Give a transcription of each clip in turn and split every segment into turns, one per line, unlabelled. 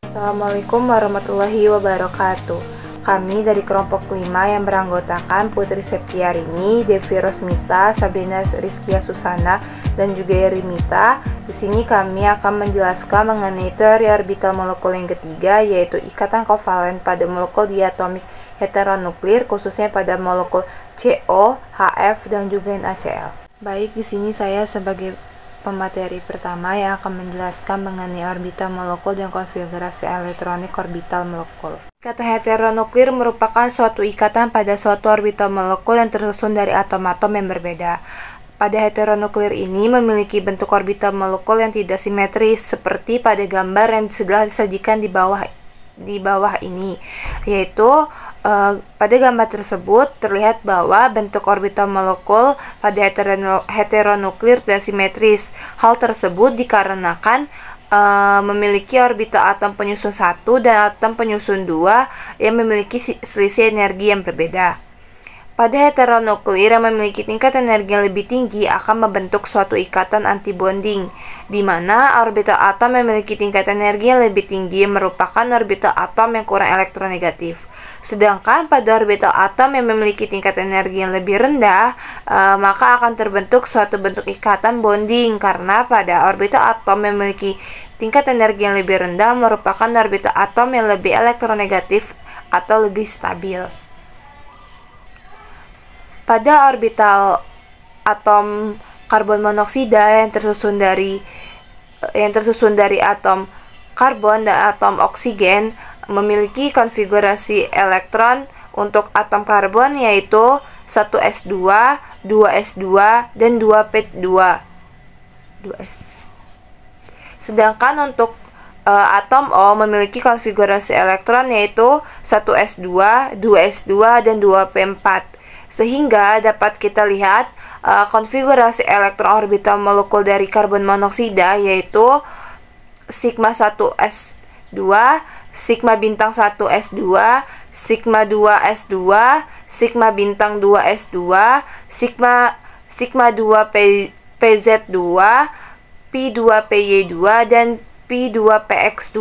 Assalamualaikum warahmatullahi wabarakatuh. Kami dari kelompok 5 yang beranggotakan Putri Septiarini, Devi Rosmita, Sabrina Rizkia Susana, dan juga Rimita. Di sini kami akan menjelaskan mengenai teori orbital molekul yang ketiga, yaitu ikatan kovalen pada molekul diatomik heteronuklir, khususnya pada molekul CO, HF, dan juga NaCl. Baik, di sini saya sebagai pemateri pertama yang akan menjelaskan mengenai orbital molekul dan konfigurasi elektronik orbital molekul. Ikatan heteronuklir merupakan suatu ikatan pada suatu orbital molekul yang tersusun dari atom-atom yang berbeda. Pada heteronuklir ini memiliki bentuk orbital molekul yang tidak simetris seperti pada gambar yang sudah disajikan di bawah ini, yaitu pada gambar tersebut terlihat bahwa bentuk orbital molekul pada heteronuklir tidak simetris. Hal tersebut dikarenakan memiliki orbital atom penyusun 1 dan atom penyusun 2 yang memiliki selisih energi yang berbeda. Pada heteronuklir yang memiliki tingkat energi yang lebih tinggi akan membentuk suatu ikatan antibonding, di mana orbital atom yang memiliki tingkat energi yang lebih tinggi merupakan orbital atom yang kurang elektronegatif. Sedangkan pada orbital atom yang memiliki tingkat energi yang lebih rendah, maka akan terbentuk suatu bentuk ikatan bonding, karena pada orbital atom yang memiliki tingkat energi yang lebih rendah merupakan orbital atom yang lebih elektronegatif atau lebih stabil. Pada orbital atom karbon monoksida yang tersusun dari atom karbon dan atom oksigen memiliki konfigurasi elektron untuk atom karbon yaitu 1s2, 2s2, dan 2p2. Sedangkan untuk atom O memiliki konfigurasi elektron yaitu 1s2, 2s2, dan 2p4. Sehingga dapat kita lihat konfigurasi elektron orbital molekul dari karbon monoksida yaitu sigma 1s2, sigma bintang 1s2, sigma 2s2, sigma bintang 2s2, sigma 2pz2, p2py2, dan p2px2.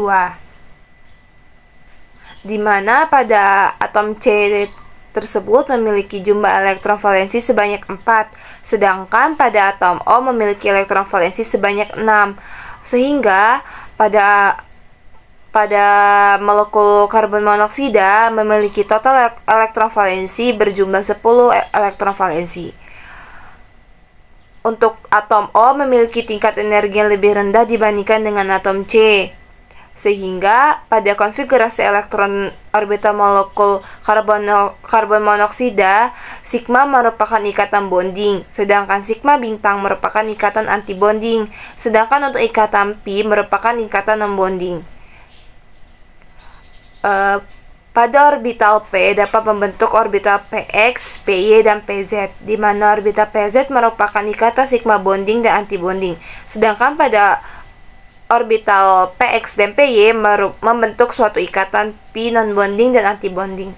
Di mana pada atom C tersebut memiliki jumlah elektron valensi sebanyak 4, sedangkan pada atom O memiliki elektron valensi sebanyak 6. Sehingga pada molekul karbon monoksida memiliki total elektron valensi berjumlah 10 elektron valensi. Untuk atom O memiliki tingkat energi yang lebih rendah dibandingkan dengan atom C. Sehingga pada konfigurasi elektron orbital molekul karbon monoksida, sigma merupakan ikatan bonding, sedangkan sigma bintang merupakan ikatan antibonding, sedangkan untuk ikatan pi merupakan ikatan non-bonding. Pada orbital P dapat membentuk orbital Px, Py, dan Pz, di mana orbital Pz merupakan ikatan sigma bonding dan antibonding, sedangkan pada orbital Px dan Py membentuk suatu ikatan pi non-bonding dan antibonding.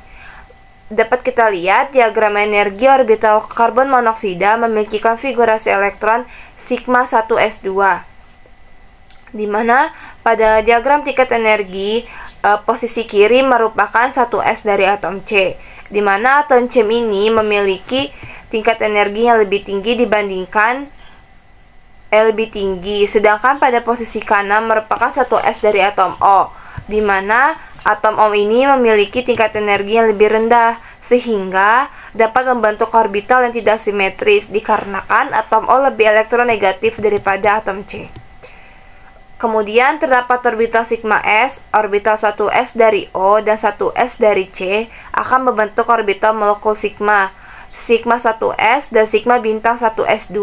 Dapat kita lihat diagram energi orbital karbon monoksida memiliki konfigurasi elektron sigma 1s2, di mana pada diagram tingkat energi posisi kiri merupakan 1s dari atom C, di mana atom C ini memiliki tingkat energi yang lebih tinggi sedangkan pada posisi kanan merupakan 1s dari atom O, di mana atom O ini memiliki tingkat energi yang lebih rendah, sehingga dapat membentuk orbital yang tidak simetris dikarenakan atom O lebih elektronegatif daripada atom C. Kemudian terdapat orbital sigma S, orbital 1s dari O dan 1s dari C akan membentuk orbital molekul sigma 1s dan sigma bintang 1s2,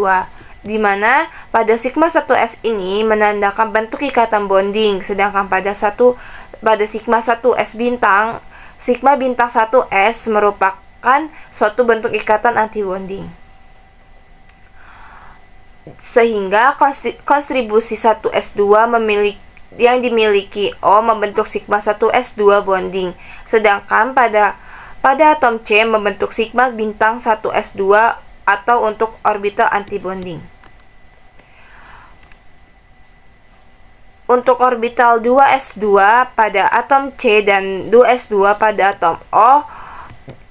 di mana pada sigma 1s ini menandakan bentuk ikatan bonding, sedangkan pada sigma 1s bintang, sigma bintang 1s merupakan suatu bentuk ikatan antibonding. Sehingga kontribusi 1s2 yang dimiliki O membentuk sigma 1s2 bonding, sedangkan pada atom C membentuk sigma bintang 1s2 atau untuk orbital antibonding. Untuk orbital 2s2 pada atom C dan 2s2 pada atom O,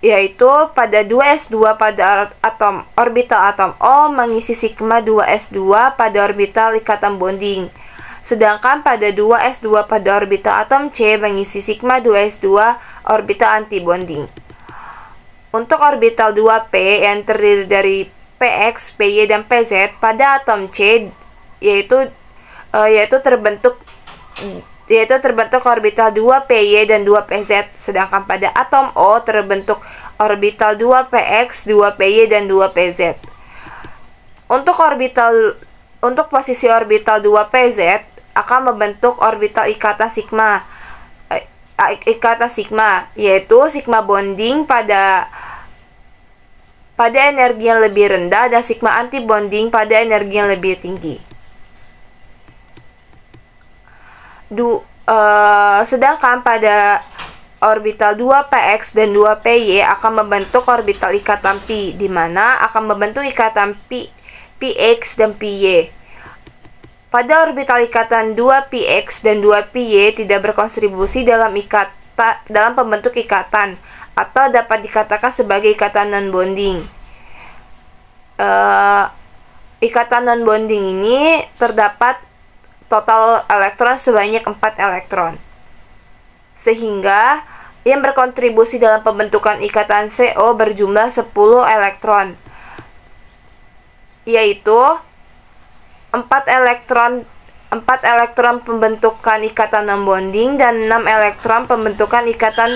yaitu pada 2s2 pada orbital atom O mengisi sigma 2s2 pada orbital ikatan bonding. Sedangkan pada 2s2 pada orbital atom C mengisi sigma 2s2 orbital antibonding. Untuk orbital 2p yang terdiri dari Px, Py, dan Pz pada atom C yaitu terbentuk orbital 2py dan 2pz, sedangkan pada atom O terbentuk orbital 2px, 2py, dan 2pz. Untuk posisi orbital 2pz akan membentuk orbital ikatan sigma, yaitu sigma bonding pada energi yang lebih rendah dan sigma antibonding pada energi yang lebih tinggi. Sedangkan pada orbital 2px dan 2py akan membentuk orbital ikatan pi, di mana akan membentuk ikatan px dan py. Pada orbital ikatan 2px dan 2py tidak berkontribusi dalam pembentuk ikatan, atau dapat dikatakan sebagai ikatan non-bonding. Ikatan non-bonding ini terdapat total elektron sebanyak 4 elektron. Sehingga yang berkontribusi dalam pembentukan ikatan CO berjumlah 10 elektron, yaitu 4 elektron pembentukan ikatan non-bonding dan 6 elektron pembentukan ikatan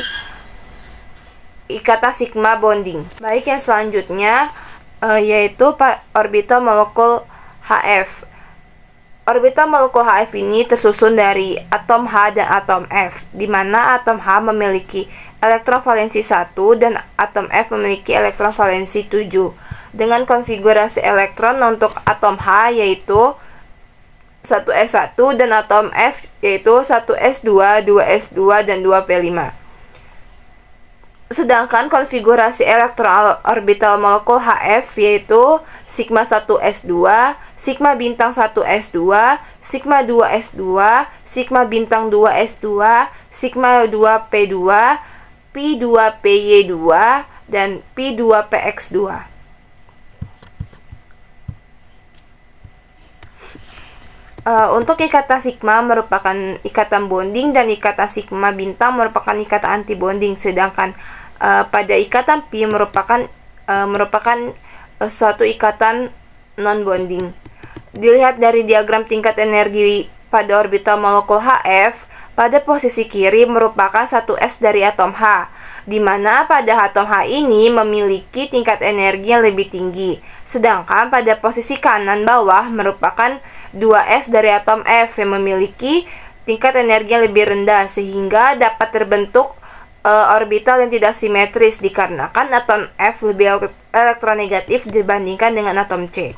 sigma bonding. Baik, yang selanjutnya yaitu orbital molekul HF. Orbital molekul HF ini tersusun dari atom H dan atom F, di mana atom H memiliki elektron valensi 1 dan atom F memiliki elektron valensi 7. Dengan konfigurasi elektron untuk atom H yaitu 1s1 dan atom F yaitu 1s2, 2s2, dan 2p5. Sedangkan konfigurasi elektron orbital molekul HF yaitu sigma 1s2, sigma bintang 1s2, sigma 2s2, sigma bintang 2s2, sigma 2p2, p2py2, dan p2px2. Untuk ikatan sigma merupakan ikatan bonding dan ikatan sigma bintang merupakan ikatan antibonding, sedangkan pada ikatan pi merupakan suatu ikatan non-bonding. Dilihat dari diagram tingkat energi pada orbital molekul HF, pada posisi kiri merupakan 1s dari atom H, di mana pada atom H ini memiliki tingkat energi yang lebih tinggi, sedangkan pada posisi kanan bawah merupakan 2s dari atom F yang memiliki tingkat energi yang lebih rendah, sehingga dapat terbentuk orbital yang tidak simetris dikarenakan atom F lebih elektronegatif dibandingkan dengan atom C.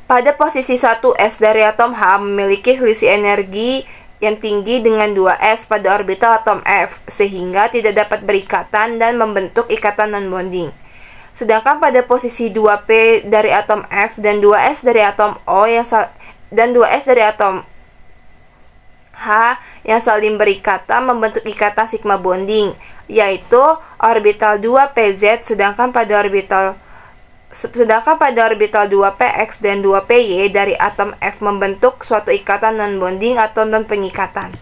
Pada posisi 1s dari atom H memiliki selisih energi yang tinggi dengan 2s pada orbital atom F, sehingga tidak dapat berikatan dan membentuk ikatan non-bonding. Sedangkan pada posisi 2p dari atom F dan 2s dari atom O dan 2s dari atom H yang saling berikatan membentuk ikatan sigma bonding, yaitu orbital 2pz, sedangkan pada orbital 2px dan 2py dari atom F membentuk suatu ikatan non-bonding atau non-pengikatan.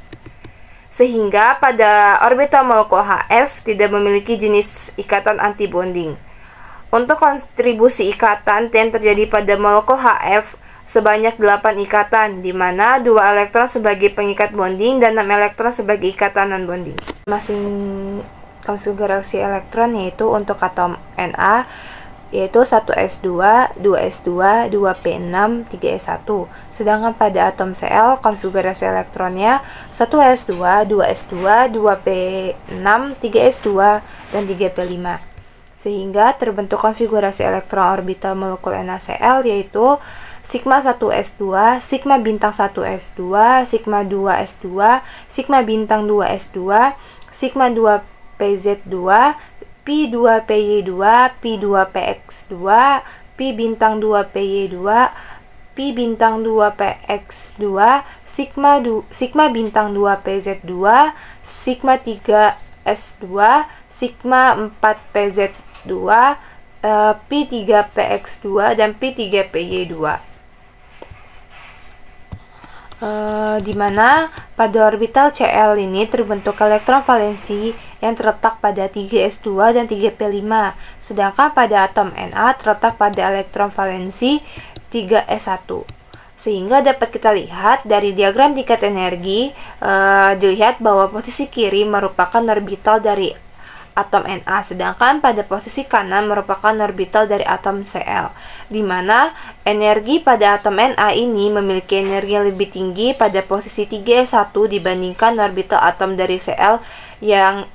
Sehingga pada orbital molekul HF tidak memiliki jenis ikatan antibonding. Untuk kontribusi ikatan yang terjadi pada molekul HF sebanyak 8 ikatan, di mana 2 elektron sebagai pengikat bonding dan 6 elektron sebagai ikatan non-bonding. Masing konfigurasi elektron yaitu untuk atom Na yaitu 1s2, 2s2, 2p6, 3s1. Sedangkan pada atom Cl konfigurasi elektronnya 1s2, 2s2, 2p6, 3s2, dan 3p5. Sehingga terbentuk konfigurasi elektron orbital molekul NaCl yaitu sigma 1s2, sigma bintang 1s2, sigma 2s2, sigma bintang 2s2, sigma 2pz2, p2py2, p2px2, p bintang 2py2, pi bintang 2 px2 sigma bintang 2 pz2 sigma 3 s2 sigma 4 pz2 pi 3 px2 dan pi 3 py2. Dimana pada orbital Cl ini terbentuk elektron valensi yang terletak pada 3s2 dan 3p5, sedangkan pada atom Na terletak pada elektron valensi 3s1. Sehingga dapat kita lihat dari diagram tingkat energi, dilihat bahwa posisi kiri merupakan orbital dari atom Na, sedangkan pada posisi kanan merupakan orbital dari atom Cl, di mana energi pada atom Na ini memiliki energi yang lebih tinggi pada posisi 3s1 dibandingkan orbital atom dari Cl yang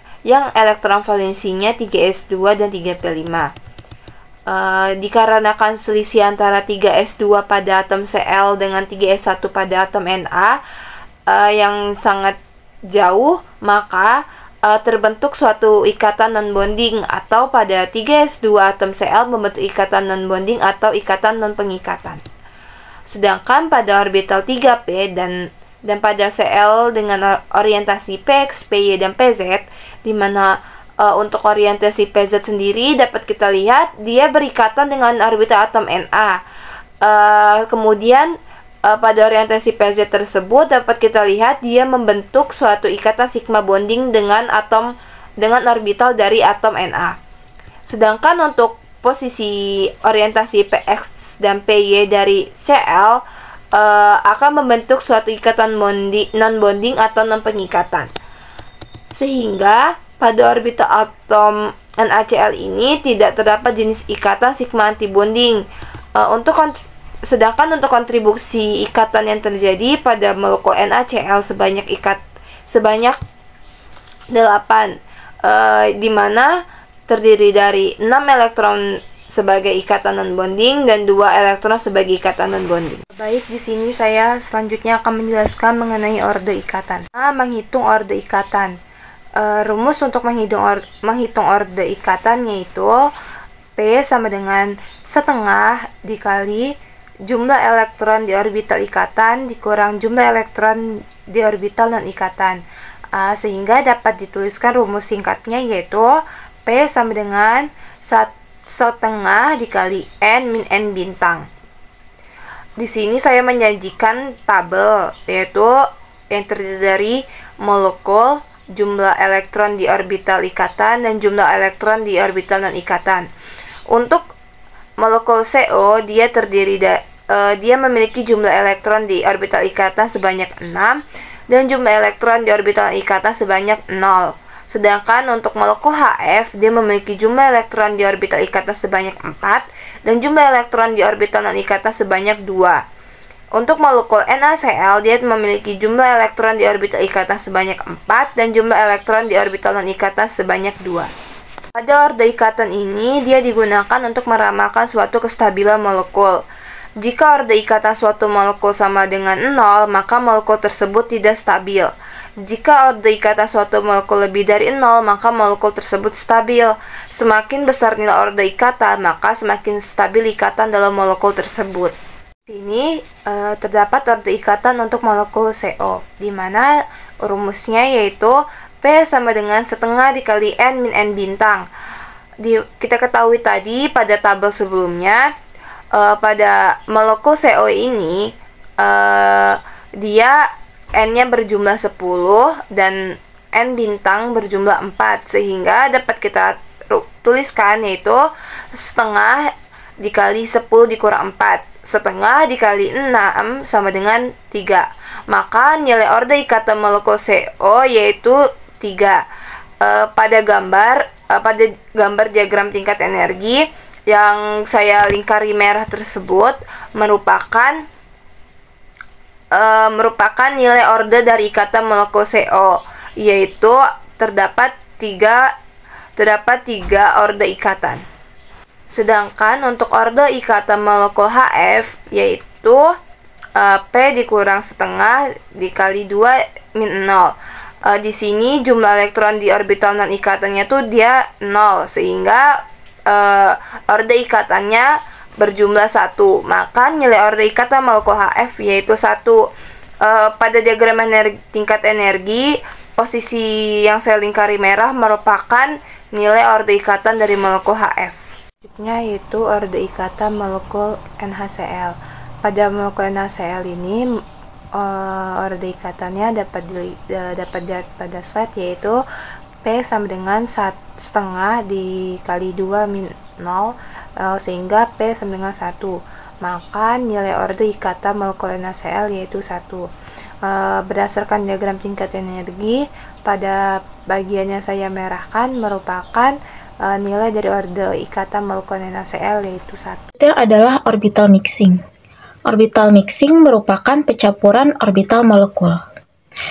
elektron valensinya 3s2 dan 3p5. Dikarenakan selisih antara 3s2 pada atom Cl dengan 3s1 pada atom Na yang sangat jauh, maka terbentuk suatu ikatan non-bonding, atau pada 3s2 atom Cl membentuk ikatan non-bonding atau ikatan non-pengikatan. Sedangkan pada orbital 3p dan pada Cl dengan orientasi px, py, dan pz, di mana untuk orientasi pz sendiri dapat kita lihat dia berikatan dengan orbital atom Na. Kemudian pada orientasi PZ tersebut dapat kita lihat dia membentuk suatu ikatan sigma bonding dengan orbital dari atom Na. Sedangkan untuk posisi orientasi Px dan Py dari Cl akan membentuk suatu ikatan non-bonding atau non-pengikatan. Sehingga pada orbital atom NaCl ini tidak terdapat jenis ikatan sigma antibonding. Sedangkan untuk kontribusi ikatan yang terjadi pada molekul NaCl sebanyak 8, di mana terdiri dari 6 elektron sebagai ikatan non-bonding dan 2 elektron sebagai ikatan non-bonding. Baik, di sini saya selanjutnya akan menjelaskan mengenai orde ikatan. Menghitung orde ikatan. Rumus untuk menghitung orde ikatan yaitu P sama dengan setengah dikali jumlah elektron di orbital ikatan dikurang jumlah elektron di orbital non-ikatan, sehingga dapat dituliskan rumus singkatnya yaitu P sama dengan setengah dikali N min N bintang. Di sini saya menyajikan tabel yaitu yang terdiri dari molekul, jumlah elektron di orbital ikatan, dan jumlah elektron di orbital non-ikatan. Untuk molekul CO dia memiliki jumlah elektron di orbital ikatan sebanyak 6 dan jumlah elektron di orbital ikatan sebanyak 0. Sedangkan untuk molekul HF dia memiliki jumlah elektron di orbital ikatan sebanyak 4 dan jumlah elektron di orbital non-ikatan sebanyak 2. Untuk molekul NaCl dia memiliki jumlah elektron di orbital ikatan sebanyak 4 dan jumlah elektron di orbital non-ikatan sebanyak 2. Pada orde ikatan ini, dia digunakan untuk meramalkan suatu kestabilan molekul. Jika orde ikatan suatu molekul sama dengan 0, maka molekul tersebut tidak stabil. Jika orde ikatan suatu molekul lebih dari 0, maka molekul tersebut stabil. Semakin besar nilai orde ikatan, maka semakin stabil ikatan dalam molekul tersebut. Di sini terdapat orde ikatan untuk molekul CO, di mana rumusnya yaitu P sama dengan setengah dikali N min N bintang. Kita ketahui tadi pada tabel sebelumnya, pada molekul CO ini dia N-nya berjumlah 10 dan N bintang berjumlah 4, sehingga dapat kita tuliskan yaitu setengah dikali 10 dikurang 4. Setengah dikali 6 sama dengan 3. Maka nilai orde ikatan molekul CO yaitu 3. Pada gambar diagram tingkat energi yang saya lingkari merah tersebut merupakan nilai orde dari ikatan molekul CO, yaitu terdapat 3 orde ikatan. Sedangkan untuk orde ikatan molekul HF yaitu P dikurang setengah dikali 2 min 0. Di sini jumlah elektron di orbital non-ikatannya tuh dia 0, sehingga orde ikatannya berjumlah 1. Maka nilai order ikatan molekul HF yaitu 1. Pada diagram tingkat energi, posisi yang saya lingkari merah merupakan nilai order ikatan dari molekul HF. Selanjutnya yaitu order ikatan molekul NaCl. Pada molekul NaCl ini order ikatannya dapat dilihat pada slide, yaitu P sama dengan 1,5 dikali 2 min 0, sehingga P sama dengan 1. Maka nilai order ikatan molekul NaCl yaitu 1. Berdasarkan diagram tingkat energi, pada bagian yang saya merahkan merupakan nilai dari order ikatan molekul NaCl yaitu 1.
Itu adalah orbital mixing. Orbital mixing merupakan pencampuran orbital molekul.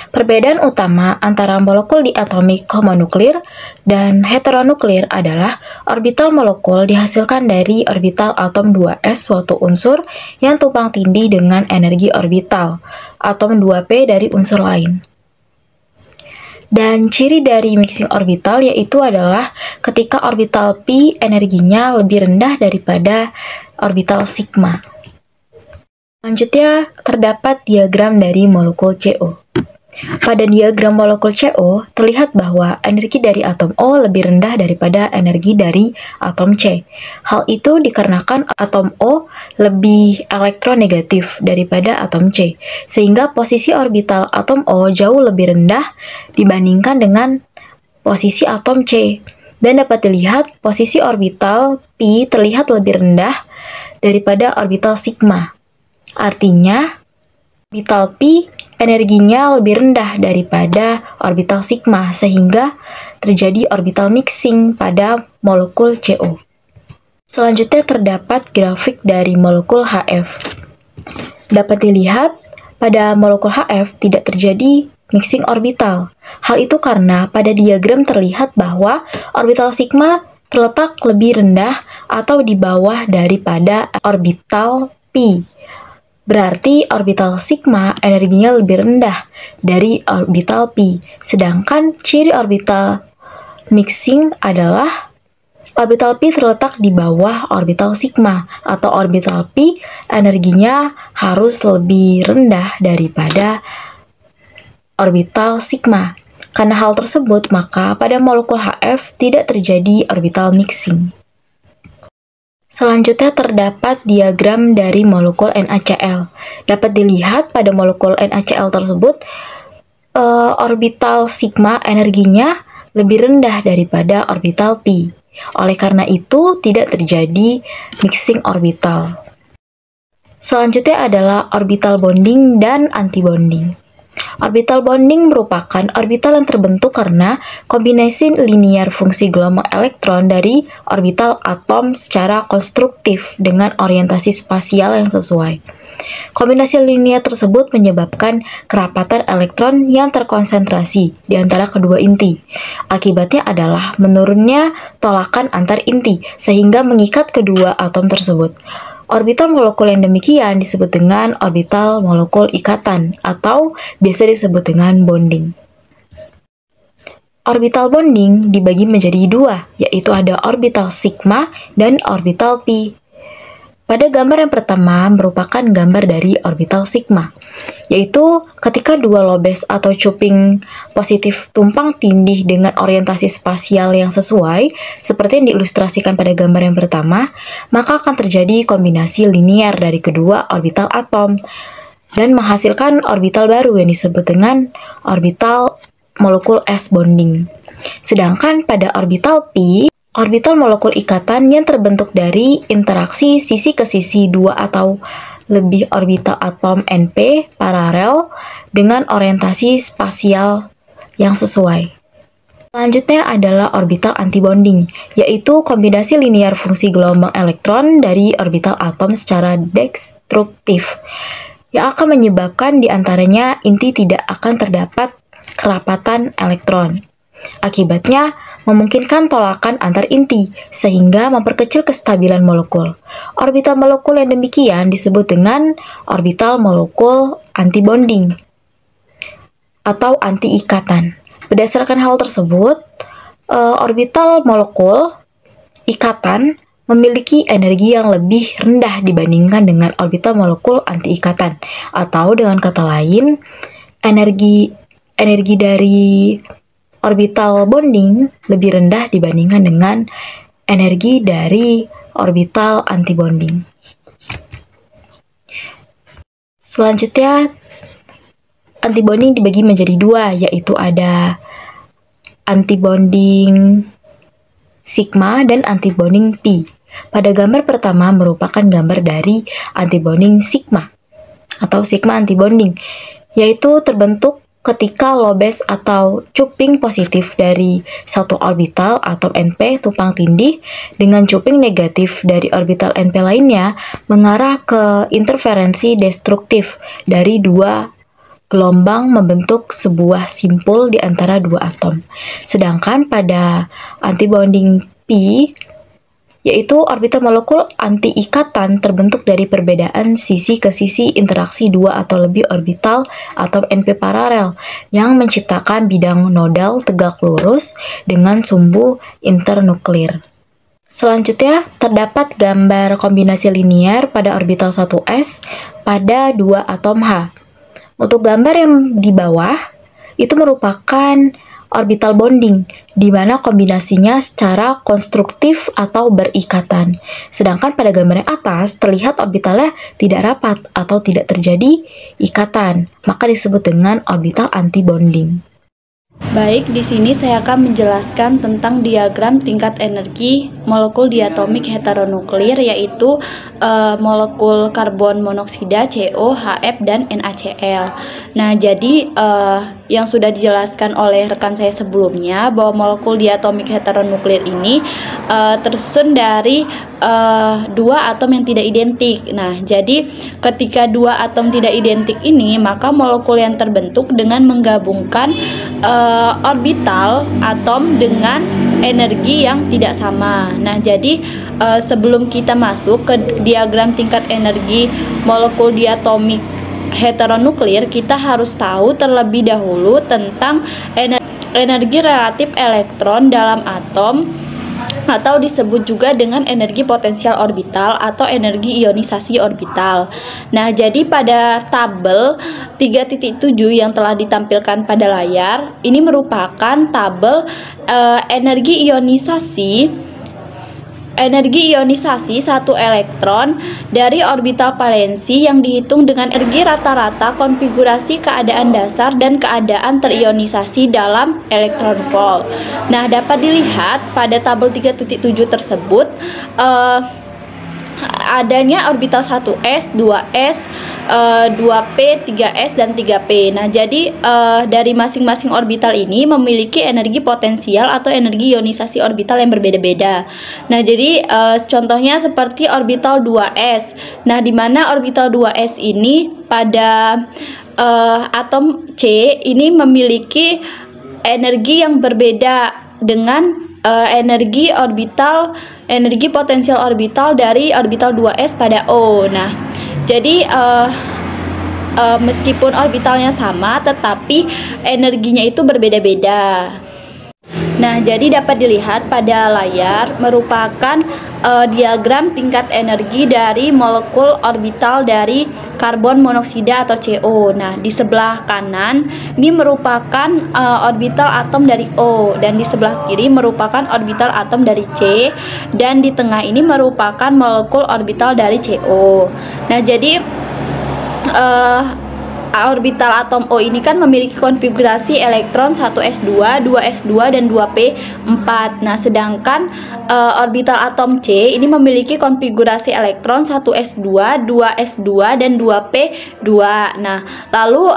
Perbedaan utama antara molekul diatomik homonuklir dan heteronuklir adalah orbital molekul dihasilkan dari orbital atom 2s suatu unsur yang tumpang tindih dengan energi orbital atom 2p dari unsur lain. Dan ciri dari mixing orbital yaitu adalah ketika orbital pi energinya lebih rendah daripada orbital sigma. Selanjutnya terdapat diagram dari molekul CO. Pada diagram molekul CO, terlihat bahwa energi dari atom O lebih rendah daripada energi dari atom C. Hal itu dikarenakan atom O lebih elektronegatif daripada atom C, sehingga posisi orbital atom O jauh lebih rendah dibandingkan dengan posisi atom C. Dan dapat dilihat posisi orbital pi terlihat lebih rendah daripada orbital sigma. Artinya, orbital pi energinya lebih rendah daripada orbital sigma, sehingga terjadi orbital mixing pada molekul CO. Selanjutnya terdapat grafik dari molekul HF. Dapat dilihat, pada molekul HF tidak terjadi mixing orbital. Hal itu karena pada diagram terlihat bahwa orbital sigma terletak lebih rendah atau di bawah daripada orbital pi. Berarti orbital sigma energinya lebih rendah dari orbital pi. Sedangkan ciri orbital mixing adalah orbital pi terletak di bawah orbital sigma, atau orbital pi energinya harus lebih rendah daripada orbital sigma. Karena hal tersebut, maka pada molekul HF tidak terjadi orbital mixing. Selanjutnya terdapat diagram dari molekul NaCl. Dapat dilihat pada molekul NaCl tersebut, orbital sigma energinya lebih rendah daripada orbital pi. Oleh karena itu, tidak terjadi mixing orbital. Selanjutnya adalah orbital bonding dan antibonding. Orbital bonding merupakan orbital yang terbentuk karena kombinasi linear fungsi gelombang elektron dari orbital atom secara konstruktif dengan orientasi spasial yang sesuai. Kombinasi linear tersebut menyebabkan kerapatan elektron yang terkonsentrasi di antara kedua inti. Akibatnya adalah menurunnya tolakan antar inti, sehingga mengikat kedua atom tersebut. Orbital molekul yang demikian disebut dengan orbital molekul ikatan, atau biasa disebut dengan bonding. Orbital bonding dibagi menjadi dua, yaitu ada orbital sigma dan orbital pi. Pada gambar yang pertama merupakan gambar dari orbital sigma, yaitu ketika dua lobes atau cuping positif tumpang tindih dengan orientasi spasial yang sesuai, seperti yang diilustrasikan pada gambar yang pertama, maka akan terjadi kombinasi linear dari kedua orbital atom dan menghasilkan orbital baru yang disebut dengan orbital molekul S bonding. Sedangkan pada orbital pi, orbital molekul ikatan yang terbentuk dari interaksi sisi ke sisi dua atau lebih orbital atom Np paralel dengan orientasi spasial yang sesuai. Selanjutnya adalah orbital antibonding, yaitu kombinasi linear fungsi gelombang elektron dari orbital atom secara destruktif, yang akan menyebabkan diantaranya inti tidak akan terdapat kerapatan elektron. Akibatnya, memungkinkan tolakan antar inti, sehingga memperkecil kestabilan molekul. Orbital molekul yang demikian disebut dengan orbital molekul antibonding atau anti-ikatan. Berdasarkan hal tersebut, orbital molekul ikatan memiliki energi yang lebih rendah dibandingkan dengan orbital molekul anti-ikatan. Atau dengan kata lain, energi dari orbital bonding lebih rendah dibandingkan dengan energi dari orbital antibonding. Selanjutnya, antibonding dibagi menjadi dua, yaitu ada antibonding sigma dan antibonding pi. Pada gambar pertama merupakan gambar dari antibonding sigma atau sigma antibonding, yaitu terbentuk ketika lobes atau cuping positif dari satu orbital atom NP tumpang tindih dengan cuping negatif dari orbital NP lainnya mengarah ke interferensi destruktif dari dua gelombang membentuk sebuah simpul di antara dua atom. Sedangkan pada antibonding pi, yaitu orbital molekul anti-ikatan terbentuk dari perbedaan sisi ke sisi interaksi dua atau lebih orbital atom NP paralel yang menciptakan bidang nodal tegak lurus dengan sumbu internuklir. Selanjutnya, terdapat gambar kombinasi linear pada orbital 1s pada dua atom H. Untuk gambar yang di bawah, itu merupakan orbital bonding, di mana kombinasinya secara konstruktif atau berikatan. Sedangkan pada gambar yang atas, terlihat orbitalnya tidak rapat atau tidak terjadi ikatan, maka disebut dengan orbital anti-bonding.
Baik, di sini saya akan menjelaskan tentang diagram tingkat energi molekul diatomik heteronuklir, yaitu molekul karbon monoksida CO, HF, dan NaCl. Nah, jadi yang sudah dijelaskan oleh rekan saya sebelumnya bahwa molekul diatomik heteronuklir ini tersusun dari dua atom yang tidak identik. Nah, jadi ketika dua atom tidak identik ini, maka molekul yang terbentuk dengan menggabungkan orbital atom dengan energi yang tidak sama. Nah, jadi sebelum kita masuk ke diagram tingkat energi molekul diatomik heteronuklir, kita harus tahu terlebih dahulu tentang energi relatif elektron dalam atom, atau disebut juga dengan energi potensial orbital atau energi ionisasi orbital. Nah, jadi pada tabel 3.7 yang telah ditampilkan pada layar, ini merupakan tabel energi ionisasi satu elektron dari orbital valensi yang dihitung dengan energi rata-rata konfigurasi keadaan dasar dan keadaan terionisasi dalam elektron volt. Nah, dapat dilihat pada tabel 3.7 tersebut adanya orbital 1s, 2s, 2p, 3s, dan 3p. Nah, jadi dari masing-masing orbital ini memiliki energi potensial atau energi ionisasi orbital yang berbeda-beda. Nah, jadi contohnya seperti orbital 2s. Nah, di mana orbital 2s ini pada atom C ini memiliki energi yang berbeda dengan energi potensial orbital dari orbital 2s pada O. Nah, jadi meskipun orbitalnya sama, tetapi energinya itu berbeda-beda. Nah, jadi dapat dilihat pada layar merupakan diagram tingkat energi dari molekul orbital dari karbon monoksida atau CO. Nah, di sebelah kanan ini merupakan orbital atom dari O, dan di sebelah kiri merupakan orbital atom dari C, dan di tengah ini merupakan molekul orbital dari CO. Nah, jadi orbital atom O ini kan memiliki konfigurasi elektron 1s2, 2s2, dan 2p4. Nah, sedangkan orbital atom C ini memiliki konfigurasi elektron 1s2, 2s2, dan 2p2. Nah, lalu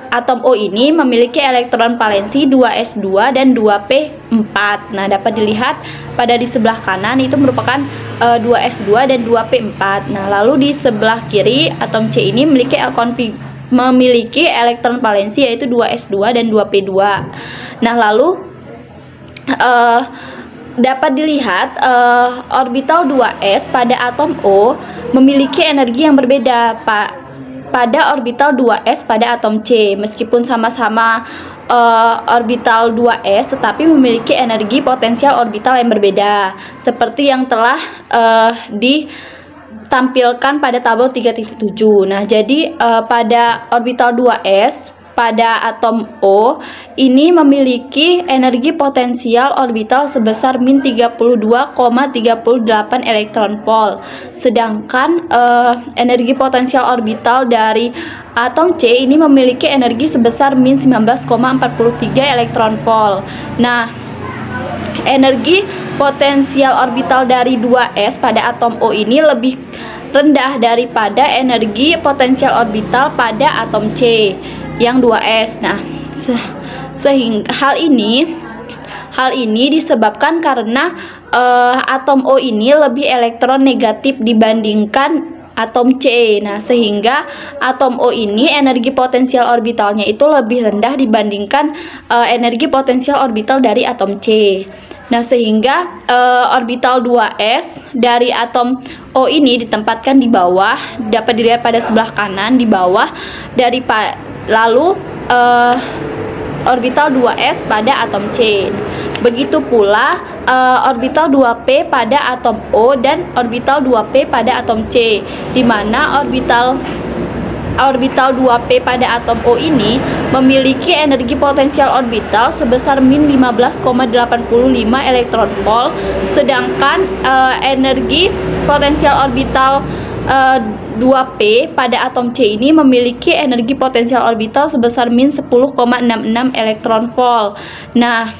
atom O ini memiliki elektron valensi 2s2 dan 2p4. Nah, dapat dilihat pada di sebelah kanan itu merupakan 2s2 dan 2p4. Nah, lalu di sebelah kiri atom C ini memiliki elektron valensi yaitu 2s2 dan 2p2. Nah, lalu dapat dilihat orbital 2s pada atom O memiliki energi yang berbeda pada orbital 2s pada atom C. Meskipun sama-sama orbital 2s tetapi memiliki energi potensial orbital yang berbeda seperti yang telah ditampilkan pada tabel 3.7. Nah, jadi pada orbital 2s pada atom O ini memiliki energi potensial orbital sebesar min 32,38 elektron volt. Sedangkan energi potensial orbital dari atom C ini memiliki energi sebesar min 19,43 elektron volt. Nah, energi potensial orbital dari 2s pada atom O ini lebih rendah daripada energi potensial orbital pada atom C yang 2s. Nah, sehingga hal ini disebabkan karena atom O ini lebih elektron negatif dibandingkan atom C. Nah, sehingga atom O ini energi potensial orbitalnya itu lebih rendah dibandingkan energi potensial orbital dari atom C. Nah, sehingga orbital 2s dari atom O ini ditempatkan di bawah, dapat dilihat pada sebelah kanan di bawah lalu orbital 2s pada atom C. Begitu pula orbital 2p pada atom O dan orbital 2p pada atom C, di mana orbital 2p pada atom O ini memiliki energi potensial orbital sebesar min 15,85 elektron volt, sedangkan energi potensial orbital 2p pada atom C ini memiliki energi potensial orbital sebesar min 10,66 elektron volt. Nah,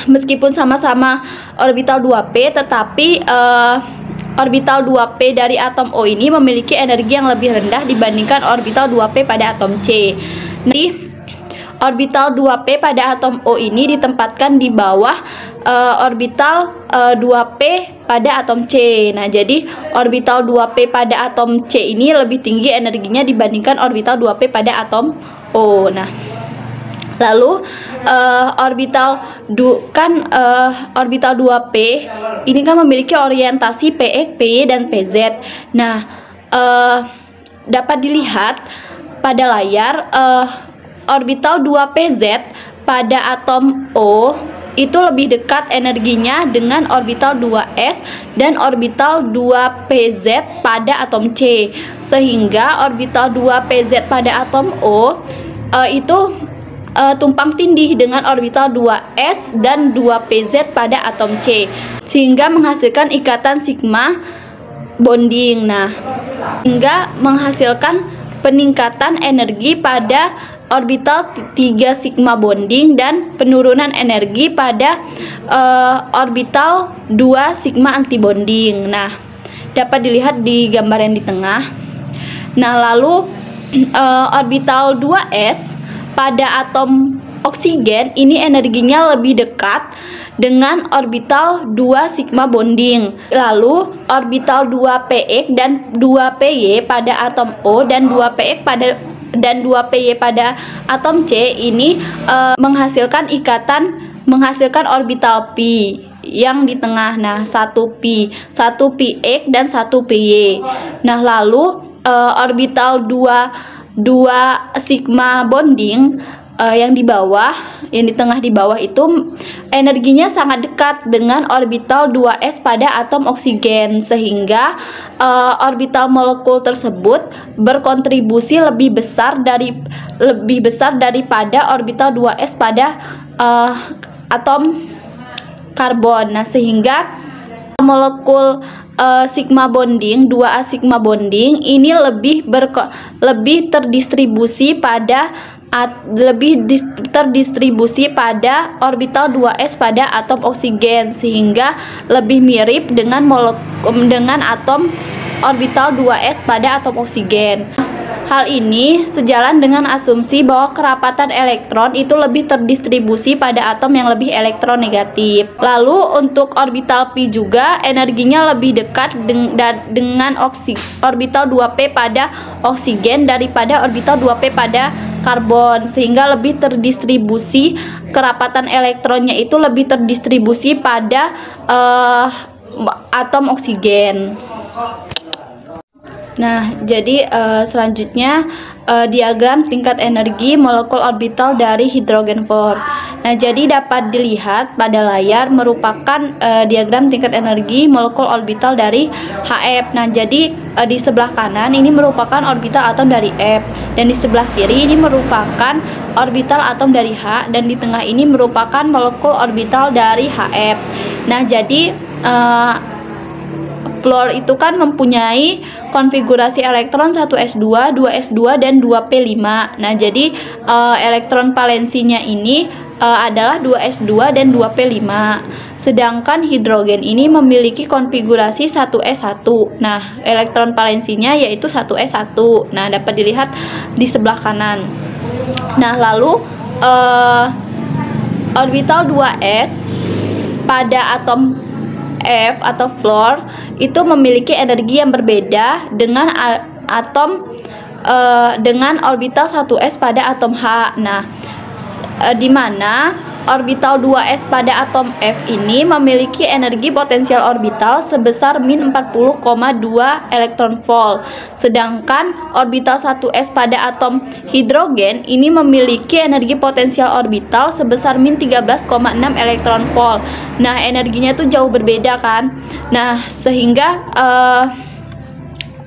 meskipun sama-sama orbital 2p tetapi orbital 2p dari atom O ini memiliki energi yang lebih rendah dibandingkan orbital 2p pada atom C. Jadi orbital 2p pada atom O ini ditempatkan di bawah orbital 2p pada atom C. Nah, jadi orbital 2p pada atom C ini lebih tinggi energinya dibandingkan orbital 2p pada atom O. Nah, lalu orbital 2p ini kan memiliki orientasi PX, PY, dan PZ. Nah, dapat dilihat pada layar orbital 2pz pada atom O itu lebih dekat energinya dengan orbital 2s dan orbital 2pz pada atom C, sehingga orbital 2pz pada atom O itu tumpang tindih dengan orbital 2s dan 2pz pada atom C, sehingga menghasilkan ikatan sigma bonding. Nah, hingga menghasilkan peningkatan energi pada orbital 3 sigma bonding dan penurunan energi pada orbital 2 sigma antibonding. Nah, dapat dilihat di gambar yang di tengah. Nah, lalu orbital 2s pada atom oksigen ini energinya lebih dekat dengan orbital 2 sigma bonding. Lalu orbital 2px dan 2py pada atom O dan 2px dan 2py pada atom C ini menghasilkan orbital pi yang di tengah. Nah, 1pi, 1px dan 1py. Nah, lalu orbital 2 sigma bonding yang di bawah, yang di tengah di bawah itu energinya sangat dekat dengan orbital 2s pada atom oksigen, sehingga orbital molekul tersebut berkontribusi lebih besar daripada orbital 2s pada atom karbon. Nah, sehingga molekul sigma bonding, 2a sigma bonding ini lebih terdistribusi pada orbital 2s pada atom oksigen, sehingga lebih mirip dengan atom orbital 2s pada atom oksigen. Hal ini sejalan dengan asumsi bahwa kerapatan elektron itu lebih terdistribusi pada atom yang lebih elektronegatif. Lalu untuk orbital pi juga energinya lebih dekat dengan orbital 2p pada oksigen daripada orbital 2p pada karbon, sehingga lebih terdistribusi, kerapatan elektronnya itu lebih terdistribusi pada atom oksigen. Nah, jadi selanjutnya diagram tingkat energi molekul orbital dari hidrogen 4. Nah, jadi dapat dilihat pada layar merupakan diagram tingkat energi molekul orbital dari Hf. Nah, jadi di sebelah kanan ini merupakan orbital atom dari F, dan di sebelah kiri ini merupakan orbital atom dari H, dan di tengah ini merupakan molekul orbital dari Hf. Nah, jadi fluor itu kan mempunyai konfigurasi elektron 1s2, 2s2, dan 2p5. Nah, jadi elektron valensinya ini adalah 2s2 dan 2p5. Sedangkan hidrogen ini memiliki konfigurasi 1s1. Nah, elektron valensinya yaitu 1s1. Nah, dapat dilihat di sebelah kanan. Nah, lalu orbital 2s pada atom F atau fluor itu memiliki energi yang berbeda dengan dengan orbital 1s pada atom H. Nah, di mana orbital 2s pada atom F ini memiliki energi potensial orbital sebesar min 40,2 elektron volt. Sedangkan orbital 1s pada atom hidrogen ini memiliki energi potensial orbital sebesar min 13,6 elektron volt. Nah, energinya tuh jauh berbeda kan. Nah, sehingga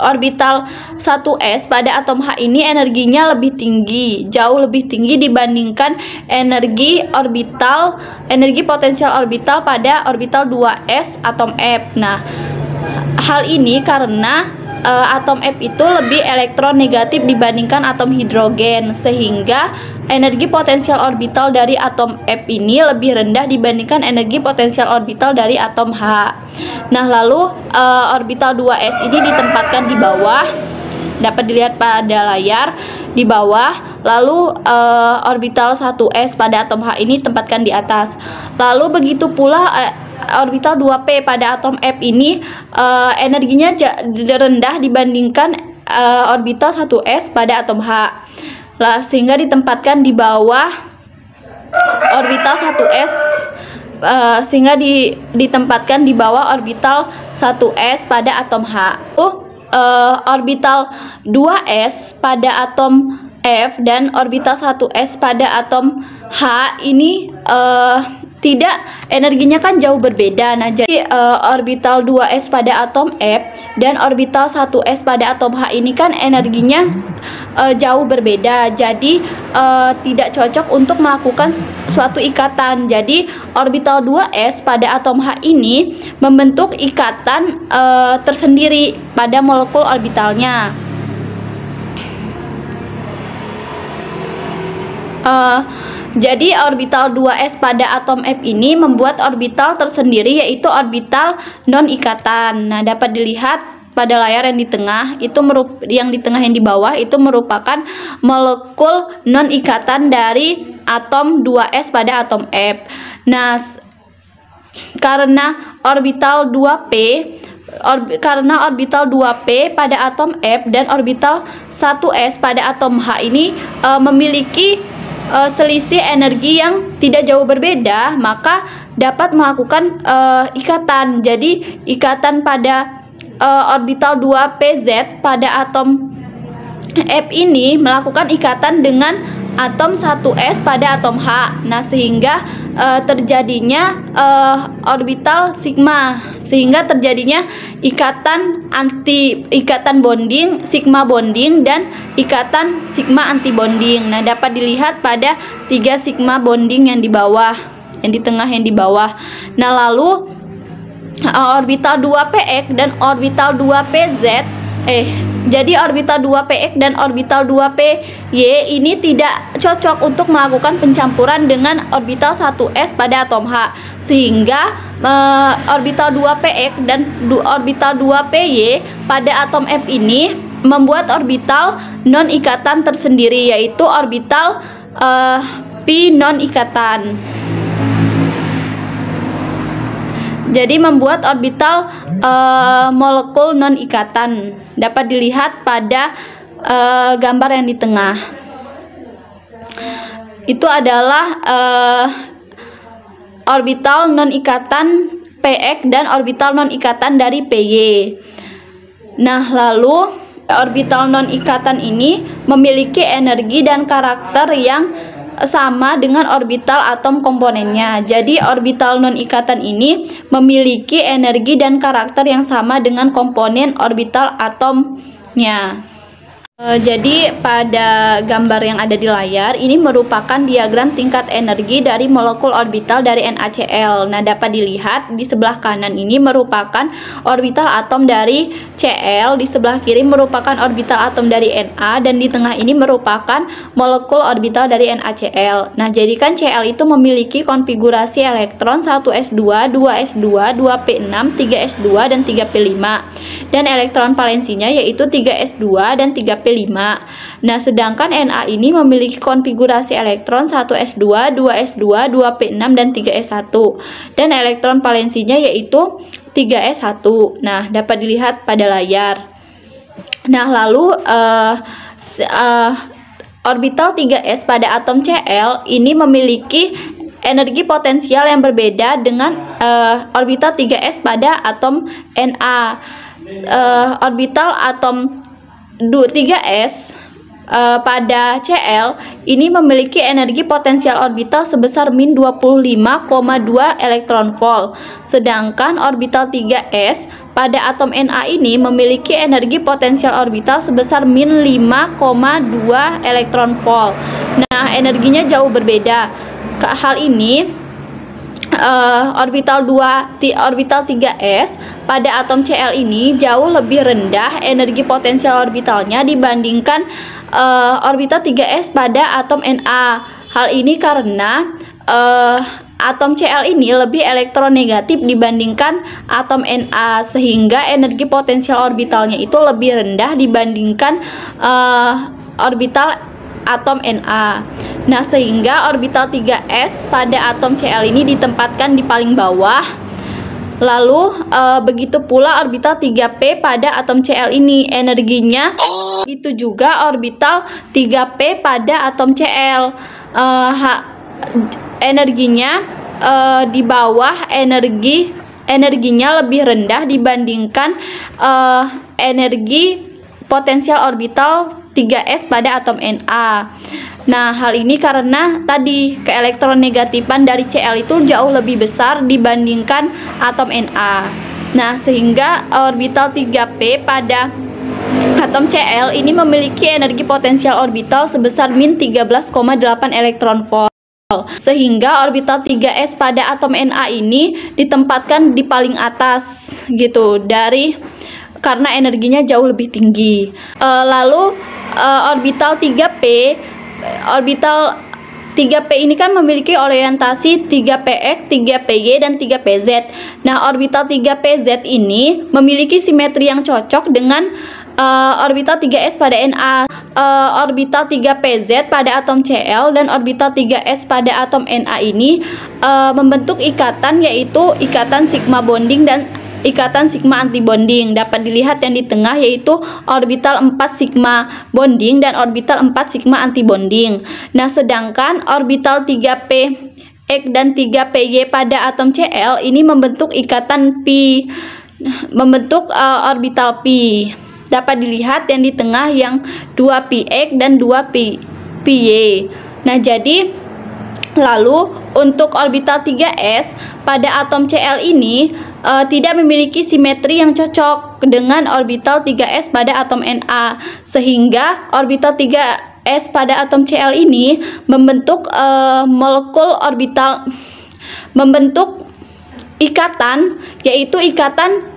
orbital 1s pada atom H ini energinya lebih tinggi, jauh lebih tinggi dibandingkan energi potensial orbital pada orbital 2s atom F. Nah, hal ini karena atom F itu lebih elektronegatif dibandingkan atom hidrogen, sehingga energi potensial orbital dari atom F ini lebih rendah dibandingkan energi potensial orbital dari atom H. Nah, lalu orbital 2s ini ditempatkan di bawah, dapat dilihat pada layar di bawah. Lalu orbital 1s pada atom H ini tempatkan di atas. Lalu begitu pula orbital 2p pada atom F ini energinya rendah dibandingkan orbital 1s pada atom H. Sehingga ditempatkan di bawah orbital 1s ditempatkan di bawah orbital 1s pada atom H. Orbital 2s pada atom F dan orbital 1s pada atom H ini tidak, energinya kan jauh berbeda. Nah, jadi orbital 2s pada atom F dan orbital 1s pada atom H ini kan energinya jauh berbeda. Jadi tidak cocok untuk melakukan suatu ikatan. Jadi orbital 2s pada atom H ini membentuk ikatan tersendiri pada molekul orbitalnya. Jadi orbital 2s pada atom F ini membuat orbital tersendiri, yaitu orbital non-ikatan. Nah, dapat dilihat pada layar yang di tengah itu yang di bawah itu merupakan molekul non-ikatan dari atom 2s pada atom F. Nah, karena orbital 2p pada atom F dan orbital 1s pada atom H ini memiliki selisih energi yang tidak jauh berbeda, maka dapat melakukan ikatan. Jadi ikatan pada orbital 2pz pada atom F ini melakukan ikatan dengan atom 1s pada atom H. Nah, sehingga terjadinya orbital sigma, sehingga terjadinya ikatan bonding, sigma bonding, dan ikatan sigma anti bonding. Nah, dapat dilihat pada 3 sigma bonding yang di bawah, yang di tengah, yang di bawah. Nah, lalu orbital 2px dan orbital 2pz jadi orbital 2px dan orbital 2py ini tidak cocok untuk melakukan pencampuran dengan orbital 1s pada atom H, sehingga orbital 2px dan orbital 2py pada atom F ini membuat orbital non-ikatan tersendiri, yaitu orbital pi non-ikatan. Jadi membuat orbital molekul non-ikatan. Dapat dilihat pada gambar yang di tengah. Itu adalah orbital non-ikatan PX dan orbital non-ikatan dari PY. Nah, lalu Orbital non-ikatan ini memiliki energi dan karakter yang sama dengan orbital atom komponennya. Jadi orbital non-ikatan ini memiliki energi dan karakter yang sama dengan komponen orbital atomnya. Jadi pada gambar yang ada di layar ini merupakan diagram tingkat energi dari molekul orbital dari NaCl. Nah, dapat dilihat di sebelah kanan ini merupakan orbital atom dari Cl, di sebelah kiri merupakan orbital atom dari Na, dan di tengah ini merupakan molekul orbital dari NaCl. Nah, jadi kan Cl itu memiliki konfigurasi elektron 1s2, 2s2, 2p6, 3s2 dan 3p5. Dan elektron valensinya yaitu 3s2 dan 3p5. Nah, sedangkan Na ini memiliki konfigurasi elektron 1s2, 2s2, 2p6 dan 3s1. Dan elektron valensinya yaitu 3s1. Nah, dapat dilihat pada layar. Nah, lalu orbital 3s pada atom Cl ini memiliki energi potensial yang berbeda dengan orbital 3s pada atom Na. Orbital atom 3s pada Cl ini memiliki energi potensial orbital sebesar min 25,2 elektron volt. Sedangkan orbital 3s pada atom Na ini memiliki energi potensial orbital sebesar min 5,2 elektron volt. Nah, energinya jauh berbeda. Hal ini orbital 3s pada atom Cl ini jauh lebih rendah energi potensial orbitalnya dibandingkan orbital 3s pada atom Na. Hal ini karena atom Cl ini lebih elektronegatif dibandingkan atom Na, sehingga energi potensial orbitalnya itu lebih rendah dibandingkan orbital atom Na. Nah, sehingga orbital 3s pada atom Cl ini ditempatkan di paling bawah. Lalu begitu pula orbital 3p pada atom Cl ini energinya. Itu juga orbital 3p pada atom Cl energinya di bawah, energinya lebih rendah dibandingkan energi potensial orbital 3s pada atom Na. Nah, hal ini karena tadi keelektronegatifan dari Cl itu jauh lebih besar dibandingkan atom Na. Nah, sehingga orbital 3p pada atom Cl ini memiliki energi potensial orbital sebesar min 13,8 elektron volt. Sehingga orbital 3s pada atom Na ini ditempatkan di paling atas gitu, karena energinya jauh lebih tinggi. Lalu orbital 3p ini kan memiliki orientasi 3px, 3py dan 3pz. Nah, orbital 3pz ini memiliki simetri yang cocok dengan orbital 3s pada Na. Orbital 3pz pada atom Cl dan orbital 3s pada atom Na ini membentuk ikatan, yaitu ikatan sigma bonding dan ikatan sigma antibonding. Dapat dilihat yang di tengah yaitu orbital 4 sigma bonding dan orbital 4 sigma antibonding. Nah, sedangkan orbital 3p X dan 3py pada atom Cl ini membentuk ikatan pi, membentuk orbital pi. Dapat dilihat yang di tengah yang 2px dan 2py. Nah, jadi lalu untuk orbital 3s pada atom Cl ini tidak memiliki simetri yang cocok dengan orbital 3s pada atom Na, sehingga orbital 3s pada atom Cl ini membentuk membentuk ikatan, yaitu ikatan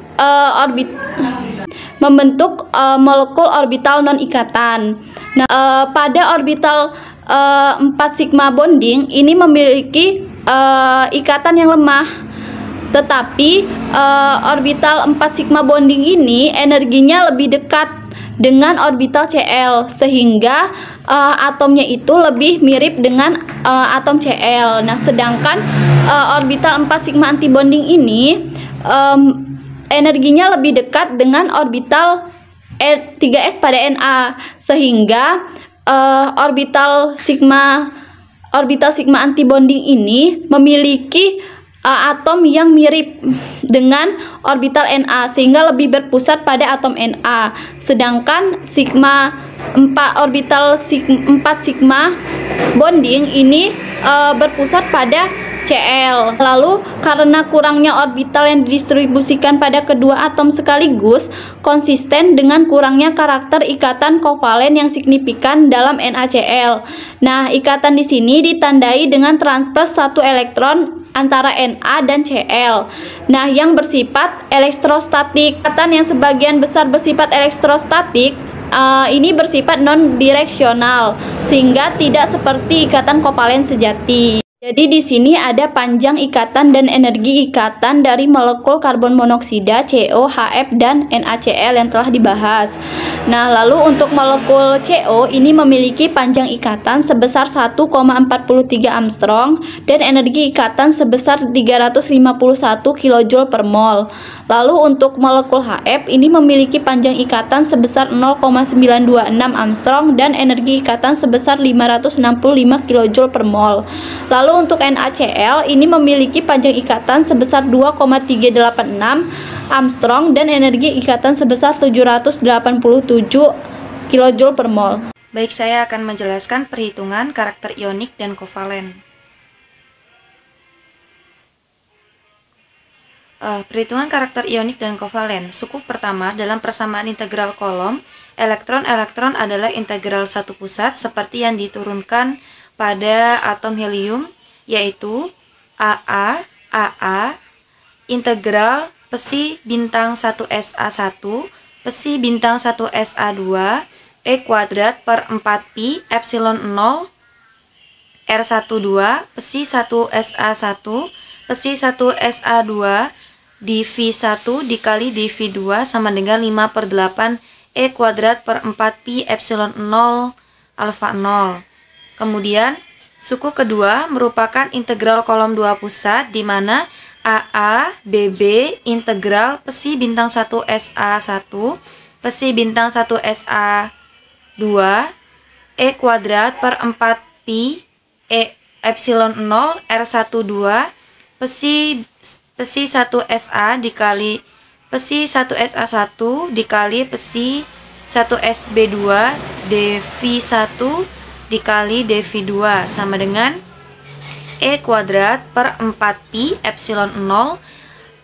membentuk molekul orbital non-ikatan. Nah, pada orbital 4 sigma bonding ini memiliki ikatan yang lemah. Tetapi orbital 4 sigma bonding ini energinya lebih dekat dengan orbital Cl, sehingga atomnya itu lebih mirip dengan atom Cl. Nah, sedangkan orbital 4 sigma antibonding ini energinya lebih dekat dengan orbital 3s pada Na, sehingga orbital sigma antibonding ini memiliki atom yang mirip dengan orbital Na sehingga lebih berpusat pada atom Na. Sedangkan orbital 4 sigma bonding ini berpusat pada Cl. Lalu karena kurangnya orbital yang didistribusikan pada kedua atom sekaligus konsisten dengan kurangnya karakter ikatan kovalen yang signifikan dalam NaCl. Nah, ikatan di sini ditandai dengan transfer satu elektron antara Na dan Cl. Nah, yang bersifat elektrostatik. Ikatan yang sebagian besar bersifat elektrostatik ini bersifat non-direksional sehingga tidak seperti ikatan kovalen sejati. Jadi di sini ada panjang ikatan dan energi ikatan dari molekul karbon monoksida CO, HF, dan NaCl yang telah dibahas. Nah, lalu untuk molekul CO ini memiliki panjang ikatan sebesar 1,43 Armstrong dan energi ikatan sebesar 351 kJ per mol. Lalu untuk molekul HF ini memiliki panjang ikatan sebesar 0,926 Armstrong dan energi ikatan sebesar 565 kJ per mol. Lalu untuk NaCl ini memiliki panjang ikatan sebesar 2,386 Armstrong dan energi ikatan sebesar 787 kJ per mol.
Baik, saya akan menjelaskan perhitungan karakter ionik dan kovalen. Perhitungan karakter ionik dan kovalen. Suku pertama dalam persamaan integral kolom, elektron-elektron adalah integral satu pusat seperti yang diturunkan pada atom helium, yaitu AA integral psi bintang 1SA1 psi bintang 1SA2 E kuadrat per 4pi epsilon 0 R12 psi 1SA1 psi 1SA2 dV1 dikali dV2 sama dengan 5/8 E kuadrat per 4pi epsilon 0 alfa 0. Kemudian suku kedua merupakan integral kolom dua pusat di mana AA, BB integral psi bintang 1 SA1 psi bintang 1 SA2 E kuadrat per 4pi epsilon 0 R12 psi 1 SA dikali psi 1 SA1 dikali psi 1 SB2 dV1 dikali dV2 sama dengan E kuadrat per 4pi epsilon 0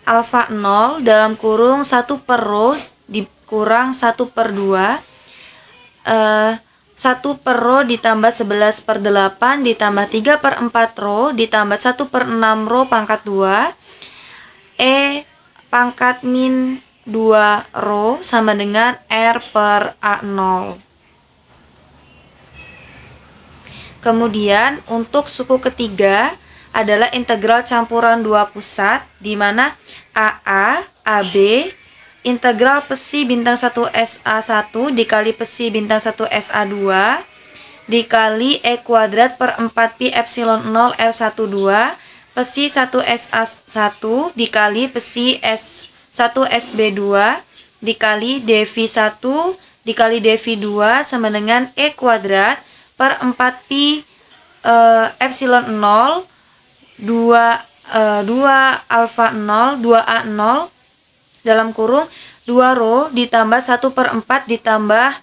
alfa 0 dalam kurung 1 per rho dikurang 1 per 2 1 per rho ditambah 11/8 ditambah 3 per 4 rho ditambah 1 per 6 rho pangkat 2 E pangkat min 2 rho sama dengan R per A0. Kemudian untuk suku ketiga adalah integral campuran dua pusat di mana AA, AB integral psi bintang 1 SA1 dikali psi bintang 1 SA2 dikali E kuadrat per 4pi epsilon 0 R12 psi 1 SA1 dikali psi S1 SB2 dikali dV1 dikali dV2 sama dengan E kuadrat per 4pi epsilon 0 2 alfa 0 2A0 dalam kurung 2 rho ditambah 1 per 4 ditambah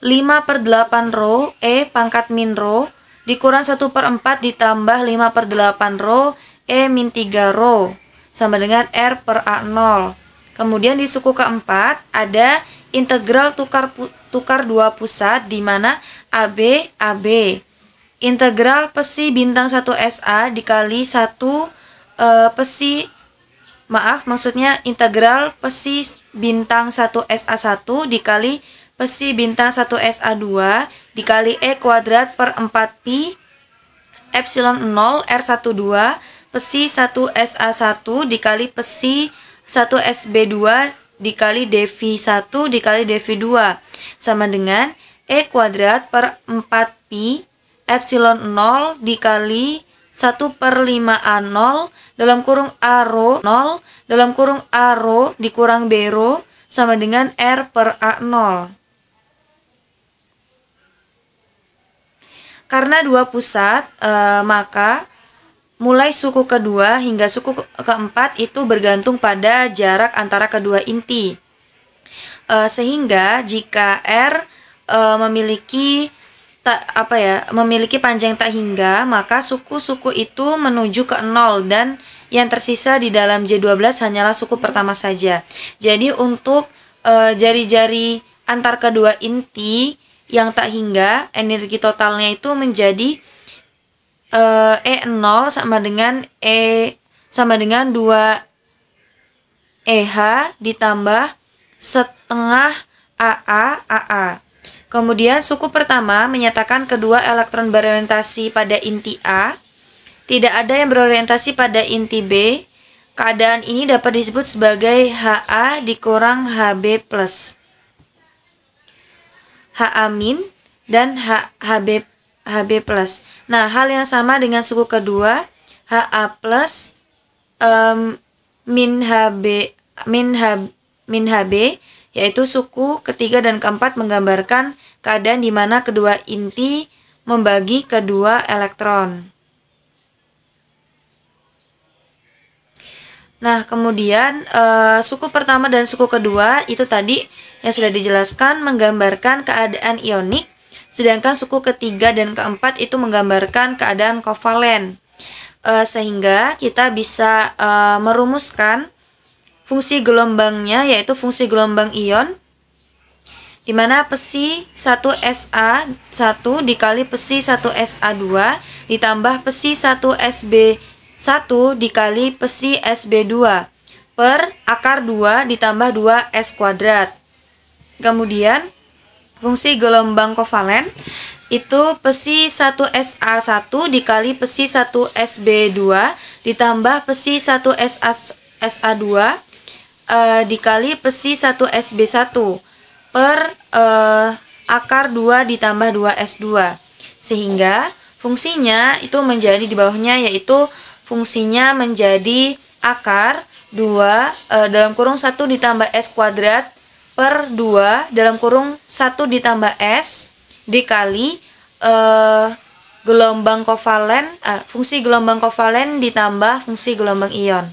5/8 rho E pangkat min rho dikurang 1 per 4 ditambah 5/8 rho E min 3 rho sama dengan R per A0. Kemudian di suku keempat ada integral tukar dua pusat di mana AB integral psi bintang 1 SA dikali 1 integral psi bintang 1 SA1 dikali psi bintang 1 SA2 dikali E kuadrat per 4pi epsilon 0 R12 psi 1 SA1 dikali psi 1 SB2 dikali dV1 dikali dV2 sama dengan E kuadrat per 4pi epsilon 0 dikali 1 per 5A0 dalam kurung A rho 0 dalam kurung A rho dikurang B rho sama dengan R per A0. Karena dua pusat maka mulai suku kedua hingga suku keempat itu bergantung pada jarak antara kedua inti. Sehingga jika R memiliki panjang tak hingga, maka suku-suku itu menuju ke 0 dan yang tersisa di dalam J12 hanyalah suku pertama saja. Jadi untuk jari-jari antar kedua inti yang tak hingga, energi totalnya itu menjadi E0 sama dengan 2 EH ditambah setengah AA. Kemudian suku pertama menyatakan kedua elektron berorientasi pada inti A, tidak ada yang berorientasi pada inti B. Keadaan ini dapat disebut sebagai HA dikurang HB plus, HA min dan HB plus. Nah, hal yang sama dengan suku kedua, HA plus min HB, yaitu suku ketiga dan keempat menggambarkan keadaan di mana kedua inti membagi kedua elektron. Nah, kemudian suku pertama dan suku kedua itu tadi yang sudah dijelaskan menggambarkan keadaan ionik, sedangkan suku ketiga dan keempat itu menggambarkan keadaan kovalen. Sehingga kita bisa merumuskan fungsi gelombangnya, yaitu fungsi gelombang ion, di mana Psi 1SA1 dikali Psi 1SA2 ditambah Psi 1SB1 dikali Psi SB2 per akar 2 ditambah 2S kuadrat. Kemudian fungsi gelombang kovalen itu Psi 1SA1 dikali Psi 1SB2 ditambah Psi 1SA2 dikali Psi 1SB1 per akar 2 ditambah 2S2. Sehingga fungsinya itu menjadi di bawahnya, yaitu fungsinya menjadi akar 2 dalam kurung 1 ditambah S kuadrat per 2 dalam kurung 1 ditambah S dikali gelombang kovalen, fungsi gelombang kovalen ditambah fungsi gelombang ion.